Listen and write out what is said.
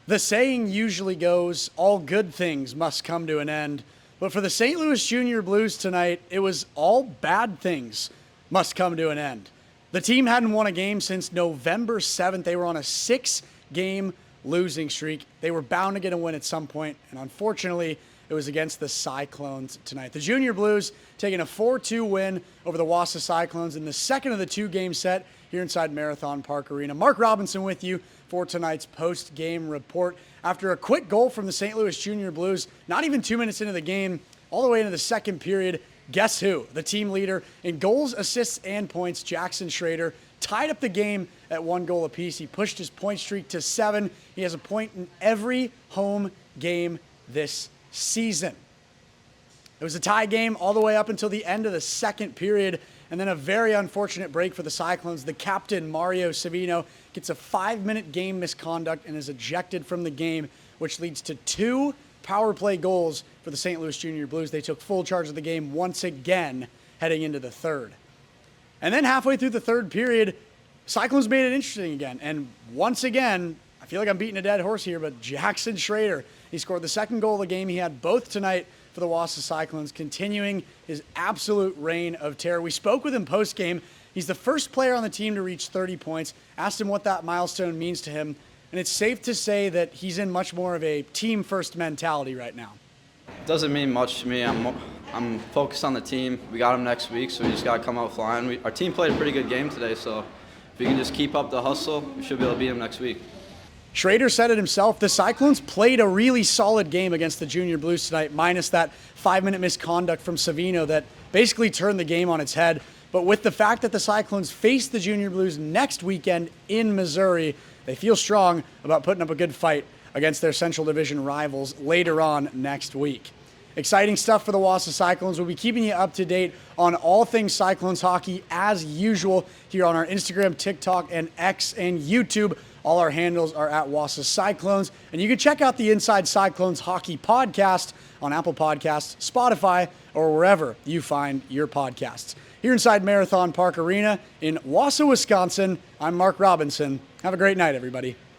The saying usually goes, all good things must come to an end. But for the St. Louis Junior Blues tonight, it was all bad things must come to an end. The team hadn't won a game since November 7th. They were on a 6-game losing streak. They were bound to get a win at some point, and unfortunately, it was against the Cyclones tonight. The Junior Blues taking a 4-2 win over the Wausau Cyclones in the second of the 2-game set here inside Marathon Park Arena. Mark Robinson with you for tonight's post-game report. After a quick goal from the St. Louis Junior Blues, not even 2 minutes into the game, all the way into the second period, guess who? The team leader in goals, assists, and points, Jackson Schrader, tied up the game at 1 goal apiece. He pushed his point streak to 7. He has a point in every home game this season. It was a tie game all the way up until the end of the second period, and then a very unfortunate break for the Cyclones. The captain, Mario Savino, gets a 5-minute game misconduct and is ejected from the game, which leads to 2 power play goals for the St. Louis Junior Blues. They took full charge of the game once again heading into the third. And then halfway through the third period, Cyclones made it interesting again. And once again, I feel like I'm beating a dead horse here, but Jackson Schrader, he scored the second goal of the game. He had both tonight for the Wausau Cyclones, continuing his absolute reign of terror. We spoke with him post-game. He's the first player on the team to reach 30 points. Asked him what that milestone means to him. And it's safe to say that he's in much more of a team-first mentality right now. Doesn't mean much to me. I'm focused on the team. We got them next week, so we just got to come out flying. Our team played a pretty good game today, so if we can just keep up the hustle, we should be able to beat them next week. Schrader said it himself. The Cyclones played a really solid game against the Junior Blues tonight, minus that 5-minute misconduct from Savino that basically turned the game on its head. But with the fact that the Cyclones face the Junior Blues next weekend in Missouri, they feel strong about putting up a good fight against their Central Division rivals later on next week. Exciting stuff for the Wausau Cyclones. We'll be keeping you up to date on all things Cyclones hockey as usual here on our Instagram, TikTok, and X and YouTube. All our handles are at Wausau Cyclones. And you can check out the Inside Cyclones Hockey podcast on Apple Podcasts, Spotify, or wherever you find your podcasts. Here inside Marathon Park Arena in Wausau, Wisconsin, I'm Mark Robinson. Have a great night, everybody.